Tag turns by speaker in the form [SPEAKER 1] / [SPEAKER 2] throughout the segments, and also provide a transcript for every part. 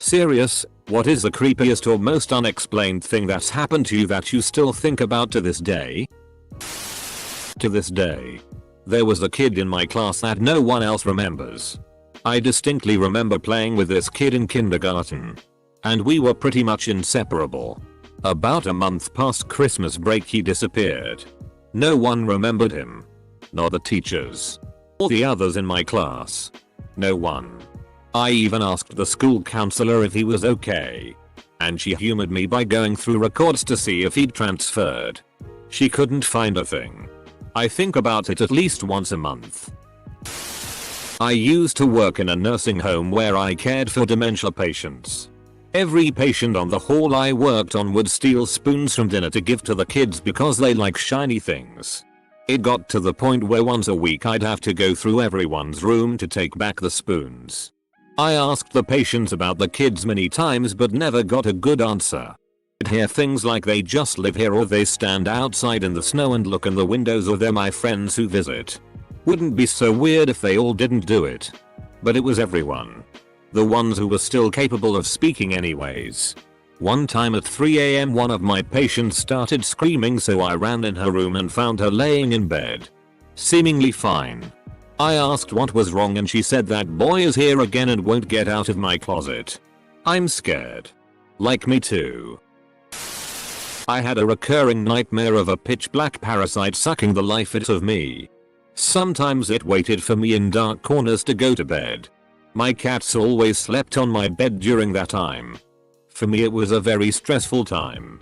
[SPEAKER 1] Serious, what is the creepiest or most unexplained thing that's happened to you that you still think about to this day? To this day. There was a kid in my class that no one else remembers. I distinctly remember playing with this kid in kindergarten. And we were pretty much inseparable. About a month past Christmas break he disappeared. No one remembered him. Not the teachers. Or the others in my class. No one. I even asked the school counselor if he was okay. And she humored me by going through records to see if he'd transferred. She couldn't find a thing. I think about it at least once a month. I used to work in a nursing home where I cared for dementia patients. Every patient on the hall I worked on would steal spoons from dinner to give to the kids because they like shiny things. It got to the point where once a week I'd have to go through everyone's room to take back the spoons. I asked the patients about the kids many times but never got a good answer. I'd hear things like they just live here or they stand outside in the snow and look in the windows or they're my friends who visit. Wouldn't be so weird if they all didn't do it. But it was everyone. The ones who were still capable of speaking anyways. One time at 3 AM one of my patients started screaming, so I ran in her room and found her laying in bed. Seemingly fine. I asked what was wrong and she said that boy is here again and won't get out of my closet. I'm scared. Like me too. I had a recurring nightmare of a pitch black parasite sucking the life out of me. Sometimes it waited for me in dark corners to go to bed. My cats always slept on my bed during that time. For me it was a very stressful time.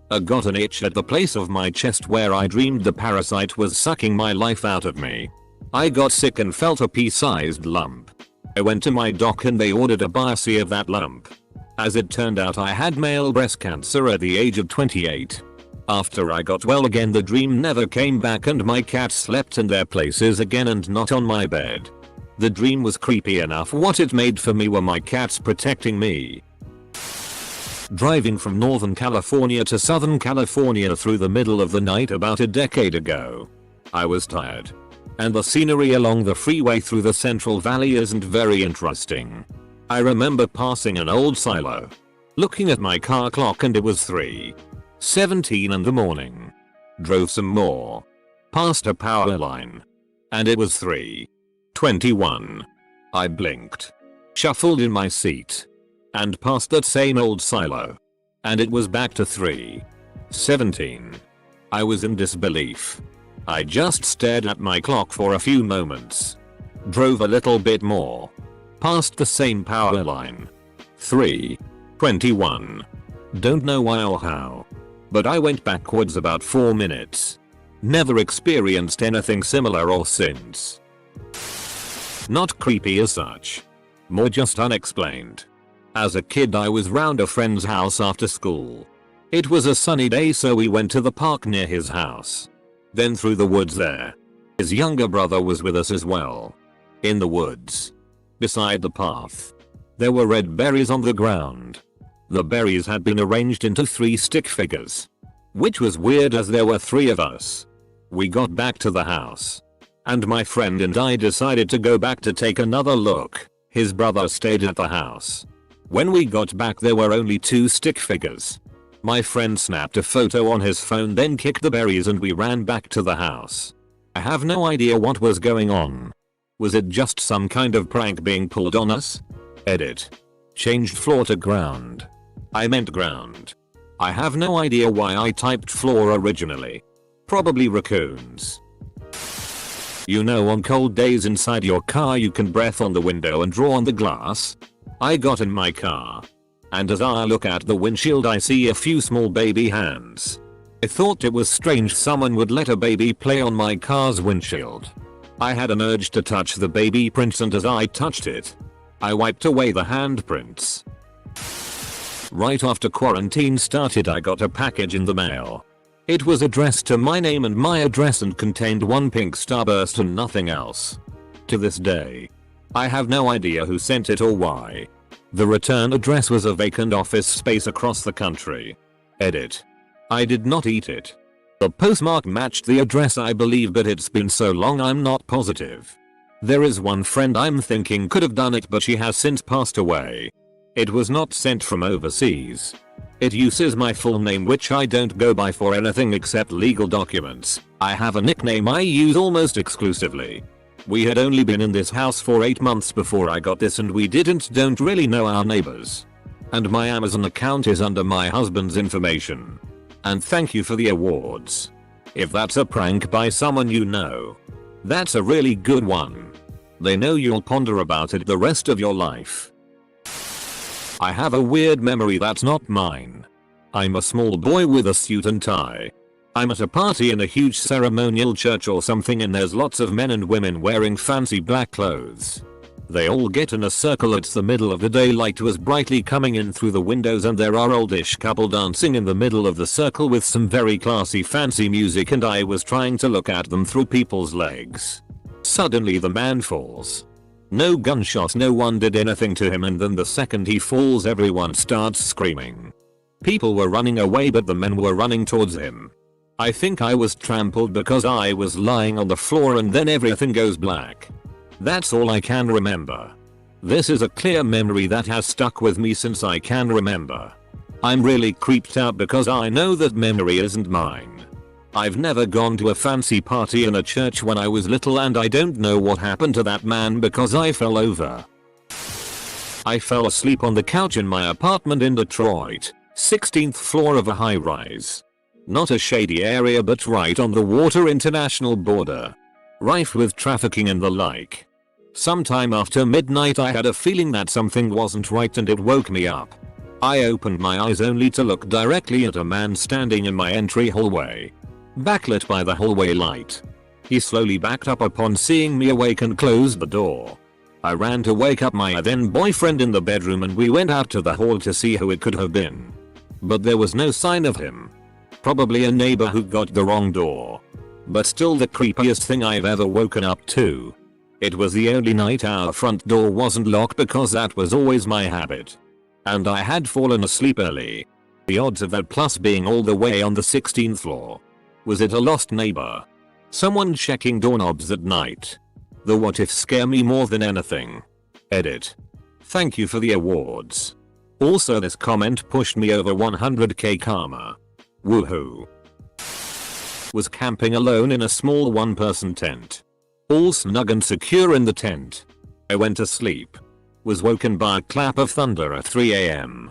[SPEAKER 1] I got an itch at the place of my chest where I dreamed the parasite was sucking my life out of me. I got sick and felt a pea-sized lump. I went to my doc and they ordered a biopsy of that lump. As it turned out I had male breast cancer at the age of 28. After I got well again the dream never came back and my cats slept in their places again and not on my bed. The dream was creepy enough. What it made for me were my cats protecting me. Driving from Northern California to Southern California through the middle of the night about a decade ago. I was tired. And the scenery along the freeway through the Central Valley isn't very interesting. I remember passing an old silo. Looking at my car clock and it was 3:17 in the morning. Drove some more. Passed a power line. And it was 3:21. I blinked. Shuffled in my seat. And passed that same old silo. And it was back to 3:17. I was in disbelief. I just stared at my clock for a few moments. Drove a little bit more. Passed the same power line. 3:21. Don't know why or how. But I went backwards about 4 minutes. Never experienced anything similar or since. Not creepy as such. More just unexplained. As a kid I was round a friend's house after school. It was a sunny day so we went to the park near his house. Then through the woods there. His younger brother was with us as well. In the woods. Beside the path. There were red berries on the ground. The berries had been arranged into 3 stick figures. Which was weird as there were 3 of us. We got back to the house. And my friend and I decided to go back to take another look. His brother stayed at the house. When we got back there were only 2 stick figures. My friend snapped a photo on his phone then kicked the berries and we ran back to the house. I have no idea what was going on. Was it just some kind of prank being pulled on us? Edit. Changed floor to ground. I meant ground. I have no idea why I typed floor originally. Probably raccoons. You know on cold days inside your car you can breath on the window and draw on the glass? I got in my car. And as I look at the windshield I see a few small baby hands. I thought it was strange someone would let a baby play on my car's windshield. I had an urge to touch the baby prints and as I touched it, I wiped away the handprints. Right after quarantine started I got a package in the mail. It was addressed to my name and my address and contained 1 pink starburst and nothing else. To this day, I have no idea who sent it or why. The return address was a vacant office space across the country. Edit. I did not eat it. The postmark matched the address I believe but it's been so long I'm not positive. There is one friend I'm thinking could have done it but she has since passed away. It was not sent from overseas. It uses my full name, which I don't go by for anything except legal documents. I have a nickname I use almost exclusively. We had only been in this house for 8 months before I got this, and we don't really know our neighbors. And my Amazon account is under my husband's information. And thank you for the awards. If that's a prank by someone you know, that's a really good one. They know you'll ponder about it the rest of your life. I have a weird memory that's not mine. I'm a small boy with a suit and tie. I'm at a party in a huge ceremonial church or something, and there's lots of men and women wearing fancy black clothes. They all get in a circle. It's the middle of the day, light was brightly coming in through the windows, and there are oldish couple dancing in the middle of the circle with some very classy fancy music, and I was trying to look at them through people's legs. Suddenly the man falls. No gunshot, no one did anything to him, and then the second he falls everyone starts screaming. People were running away, but the men were running towards him. I think I was trampled because I was lying on the floor, and then everything goes black. That's all I can remember. This is a clear memory that has stuck with me since I can remember. I'm really creeped out because I know that memory isn't mine. I've never gone to a fancy party in a church when I was little, and I don't know what happened to that man because I fell over. I fell asleep on the couch in my apartment in Detroit, 16th floor of a high-rise. Not a shady area, but right on the water international border. Rife with trafficking and the like. Sometime after midnight I had a feeling that something wasn't right, and it woke me up. I opened my eyes only to look directly at a man standing in my entry hallway. Backlit by the hallway light. He slowly backed up upon seeing me awake and closed the door. I ran to wake up my then boyfriend in the bedroom, and we went out to the hall to see who it could have been. But there was no sign of him. Probably a neighbor who got the wrong door. But still the creepiest thing I've ever woken up to. It was the only night our front door wasn't locked, because that was always my habit. And I had fallen asleep early. The odds of that, plus being all the way on the 16th floor. Was it a lost neighbor? Someone checking doorknobs at night? The what ifs scare me more than anything. Edit. Thank you for the awards. Also, this comment pushed me over 100k karma. Woohoo. Was camping alone in a small one-person tent. All snug and secure in the tent. I went to sleep. Was woken by a clap of thunder at 3 AM.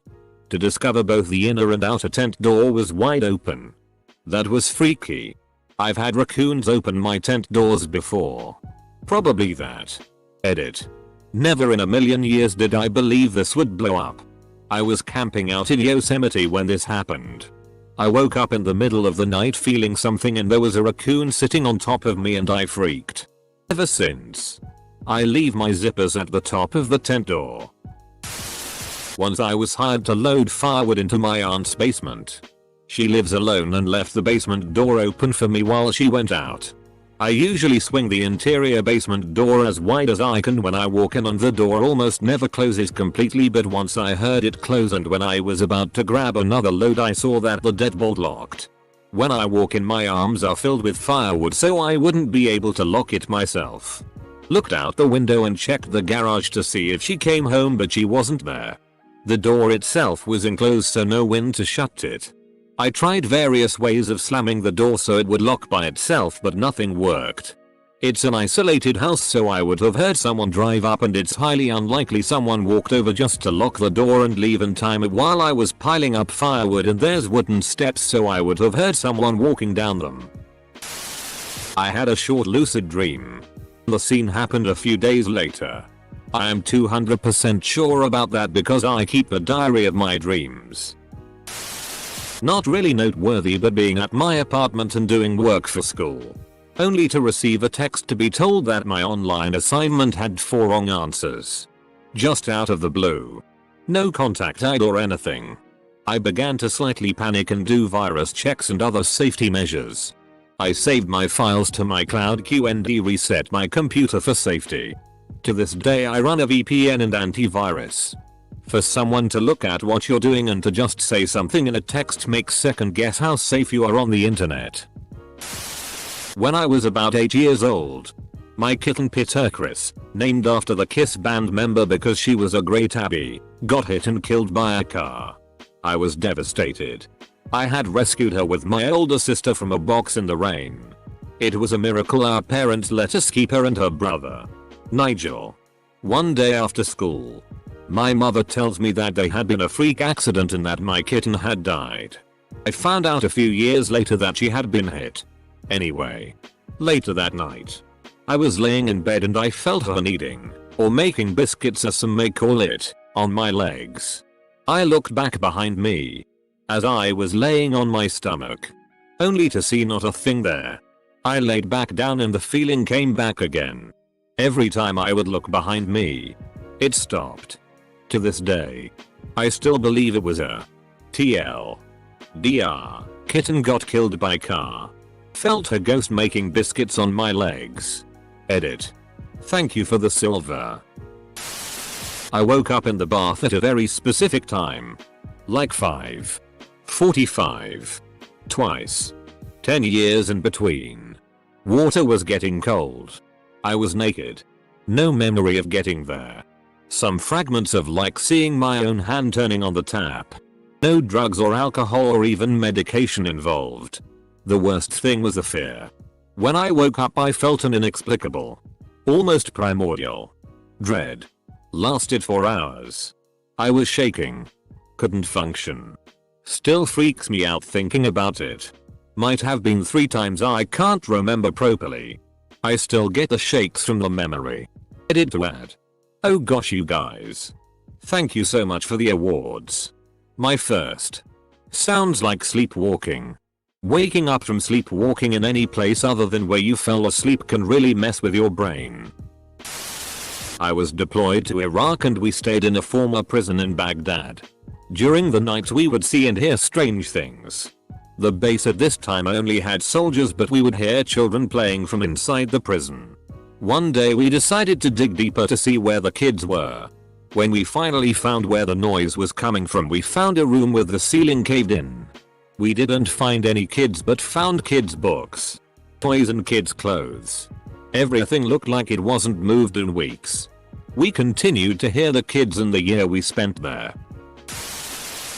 [SPEAKER 1] To discover both the inner and outer tent door was wide open. That was freaky. I've had raccoons open my tent doors before. Probably that. Edit. Never in a million years did I believe this would blow up. I was camping out in Yosemite when this happened. I woke up in the middle of the night feeling something, and there was a raccoon sitting on top of me, and I freaked. Ever since, I leave my zippers at the top of the tent door. Once I was hired to load firewood into my aunt's basement. She lives alone and left the basement door open for me while she went out. I usually swing the interior basement door as wide as I can when I walk in, and the door almost never closes completely, but once I heard it close, and when I was about to grab another load I saw that the deadbolt locked. When I walk in, my arms are filled with firewood, so I wouldn't be able to lock it myself. Looked out the window and checked the garage to see if she came home, but she wasn't there. The door itself was enclosed, so no wind to shut it. I tried various ways of slamming the door so it would lock by itself, but nothing worked. It's an isolated house, so I would have heard someone drive up, and it's highly unlikely someone walked over just to lock the door and leave in time while I was piling up firewood, and there's wooden steps, so I would have heard someone walking down them. I had a short lucid dream. The scene happened a few days later. I am 200% sure about that because I keep a diary of my dreams. Not really noteworthy, but being at my apartment and doing work for school. Only to receive a text to be told that my online assignment had 4 wrong answers. Just out of the blue. No contact ID or anything. I began to slightly panic and do virus checks and other safety measures. I saved my files to my cloud queue and reset my computer for safety. To this day I run a VPN and antivirus. For someone to look at what you're doing and to just say something in a text makes second guess how safe you are on the internet. When I was about 8 years old, My kitten Chris, named after the Kiss band member because she was a great Abby, got hit and killed by a car. I was devastated. I had rescued her with my older sister from a box in the rain. It was a miracle our parents let us keep her and her brother, Nigel. One day after school, my mother tells me that there had been a freak accident and that my kitten had died. I found out a few years later that she had been hit. Anyway, later that night, I was laying in bed and I felt her kneading, or making biscuits as some may call it, on my legs. I looked back behind me, as I was laying on my stomach, only to see not a thing there. I laid back down and the feeling came back again. Every time I would look behind me, it stopped. To this day, I still believe it was a TLDR kitten got killed by car. Felt her ghost making biscuits on my legs. Edit. Thank you for the silver. I woke up in the bath at a very specific time. Like 5:45. Twice. 10 years in between. Water was getting cold. I was naked. No memory of getting there. Some fragments of like seeing my own hand turning on the tap. No drugs or alcohol or even medication involved. The worst thing was the fear. When I woke up I felt an inexplicable, almost primordial dread. Lasted for hours. I was shaking. Couldn't function. Still freaks me out thinking about it. Might have been 3 times, I can't remember properly. I still get the shakes from the memory. Edit to add. Oh gosh you guys. Thank you so much for the awards. My first. Sounds like sleepwalking. Waking up from sleepwalking in any place other than where you fell asleep can really mess with your brain. I was deployed to Iraq and we stayed in a former prison in Baghdad. During the night we would see and hear strange things. The base at this time only had soldiers but we would hear children playing from inside the prison. One day we decided to dig deeper to see where the kids were. When we finally found where the noise was coming from we found a room with the ceiling caved in. We didn't find any kids but found kids' books, toys and kids' clothes. Everything looked like it wasn't moved in weeks. We continued to hear the kids in the year we spent there.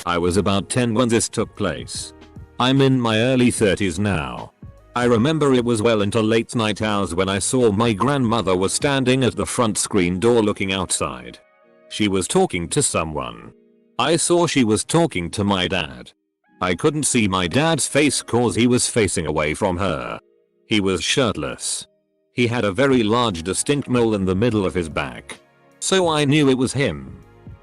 [SPEAKER 1] I was about 10 when this took place. I'm in my early 30s now. I remember it was well into late night hours when I saw my grandmother was standing at the front screen door looking outside. She was talking to someone. I saw she was talking to my dad. I couldn't see my dad's face cause he was facing away from her. He was shirtless. He had a very large distinct mole in the middle of his back. So I knew it was him.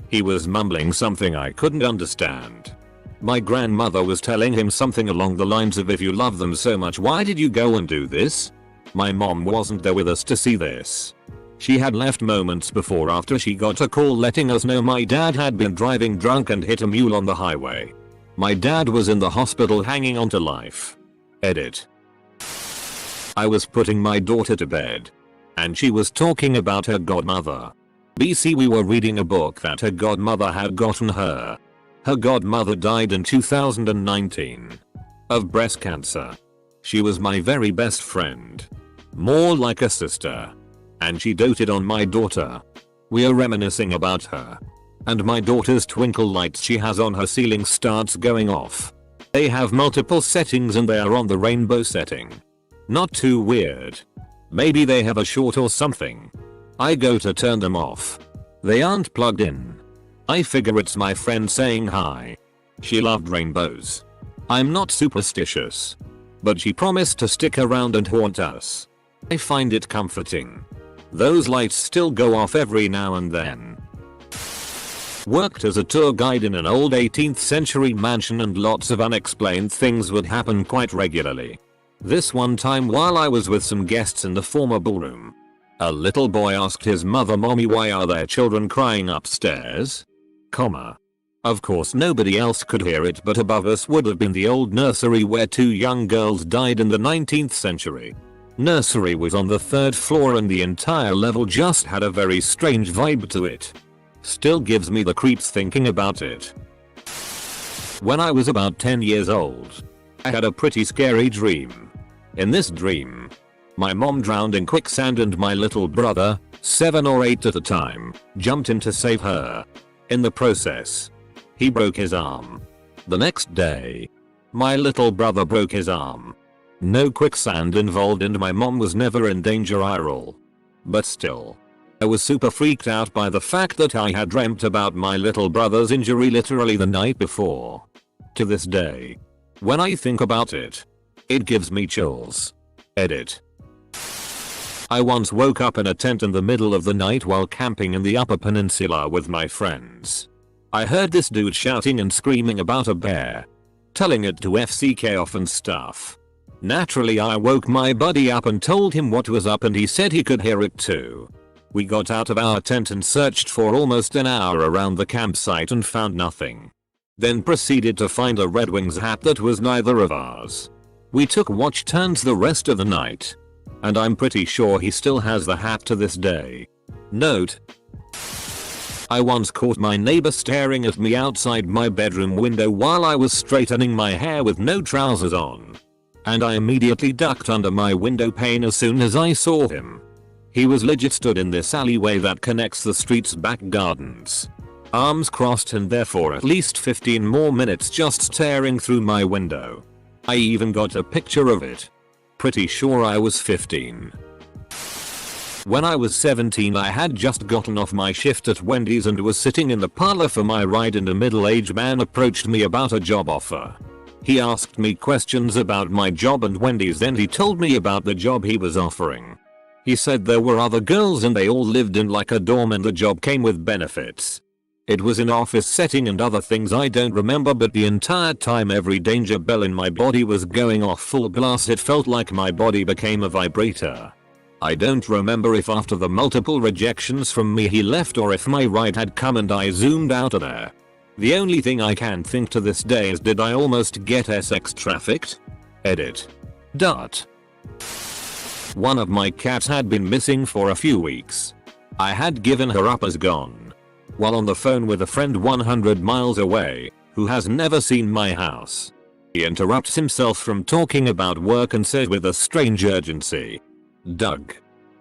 [SPEAKER 1] He was mumbling something I couldn't understand. My grandmother was telling him something along the lines of, if you love them so much why did you go and do this? My mom wasn't there with us to see this. She had left moments before after she got a call letting us know my dad had been driving drunk and hit a mule on the highway. My dad was in the hospital hanging on to life. Edit. I was putting my daughter to bed. And she was talking about her godmother. BC we were reading a book that her godmother had gotten her. Her godmother died in 2019. Of breast cancer. She was my very best friend. More like a sister. And she doted on my daughter. We are reminiscing about her. And my daughter's twinkle lights she has on her ceiling starts going off. They have multiple settings and they are on the rainbow setting. Not too weird. Maybe they have a short or something. I go to turn them off. They aren't plugged in. I figure it's my friend saying hi. She loved rainbows. I'm not superstitious. But she promised to stick around and haunt us. I find it comforting. Those lights still go off every now and then. Worked as a tour guide in an old 18th century mansion and lots of unexplained things would happen quite regularly. This one time while I was with some guests in the former ballroom, a little boy asked his mother, "Mommy, why are there children crying upstairs?" Of course nobody else could hear it, but above us would have been the old nursery where 2 young girls died in the 19th century. Nursery was on the 3rd floor and the entire level just had a very strange vibe to it. Still gives me the creeps thinking about it. When I was about 10 years old, I had a pretty scary dream. In this dream, My mom drowned in quicksand and my little brother, 7 or 8 at the time, jumped in to save her. In the process, he broke his arm. The next day, my little brother broke his arm. No quicksand involved and my mom was never in danger IRL. But still, I was super freaked out by the fact that I had dreamt about my little brother's injury literally the night before. To this day, when I think about it, it gives me chills. Edit. I once woke up in a tent in the middle of the night while camping in the Upper Peninsula with my friends. I heard this dude shouting and screaming about a bear, telling it to FCK off and stuff. Naturally I woke my buddy up and told him what was up and he said he could hear it too. We got out of our tent and searched for almost an hour around the campsite and found nothing. Then proceeded to find a Red Wings hat that was neither of ours. We took watch turns the rest of the night. And I'm pretty sure he still has the hat to this day. Note: I once caught my neighbor staring at me outside my bedroom window while I was straightening my hair with no trousers on. And I immediately ducked under my window pane as soon as I saw him. He was legit stood in this alleyway that connects the street's back gardens, arms crossed and there for at least 15 more minutes just staring through my window. I even got a picture of it. Pretty sure I was 15. When I was 17 I had just gotten off my shift at Wendy's and was sitting in the parlor for my ride and a middle-aged man approached me about a job offer. He asked me questions about my job and Wendy's, then he told me about the job he was offering. He said there were other girls and they all lived in like a dorm and the job came with benefits. It was an office setting and other things I don't remember, but the entire time every danger bell in my body was going off full blast. It felt like my body became a vibrator. I don't remember if after the multiple rejections from me he left or if my ride had come and I zoomed out of there. The only thing I can think to this day is, did I almost get SX trafficked? Edit. Dot. One of my cats had been missing for a few weeks. I had given her up as gone. While on the phone with a friend 100 miles away, who has never seen my house, he interrupts himself from talking about work and says with a strange urgency, "Doug,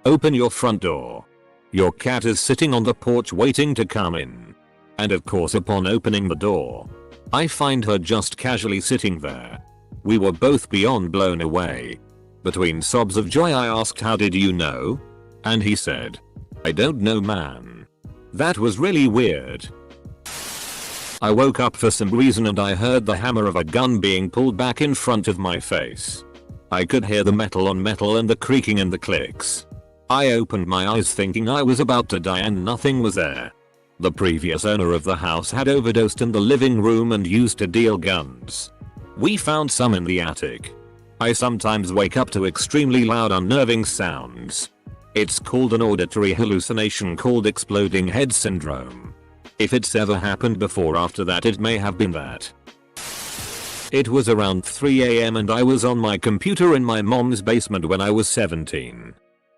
[SPEAKER 1] open your front door. Your cat is sitting on the porch waiting to come in." And of course upon opening the door, I find her just casually sitting there. We were both beyond blown away. Between sobs of joy I asked, "How did you know?" And he said, "I don't know, man. That was really weird." I woke up for some reason and I heard the hammer of a gun being pulled back in front of my face. I could hear the metal on metal and the creaking and the clicks. I opened my eyes thinking I was about to die and nothing was there. The previous owner of the house had overdosed in the living room and used to deal guns. We found some in the attic. I sometimes wake up to extremely loud unnerving sounds. It's called an auditory hallucination called exploding head syndrome. If it's ever happened before after that, it may have been that. It was around 3 AM and I was on my computer in my mom's basement when I was 17.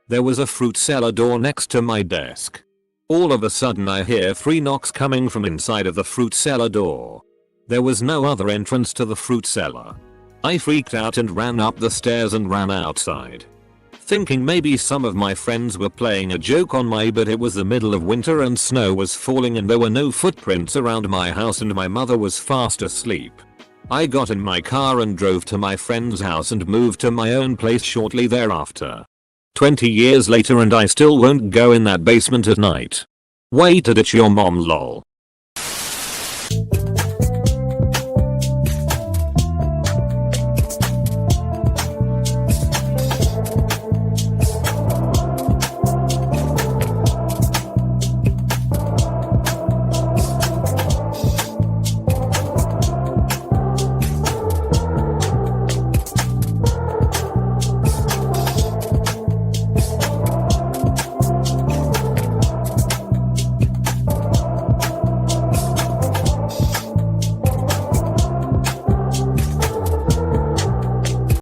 [SPEAKER 1] There was a fruit cellar door next to my desk. All of a sudden I hear 3 knocks coming from inside of the fruit cellar door. There was no other entrance to the fruit cellar. I freaked out and ran up the stairs and ran outside, thinking maybe some of my friends were playing a joke on me, but it was the middle of winter and snow was falling and there were no footprints around my house and my mother was fast asleep. I got in my car and drove to my friend's house and moved to my own place shortly thereafter. 20 years later and I still won't go in that basement at night. Wait, it's your mom, lol.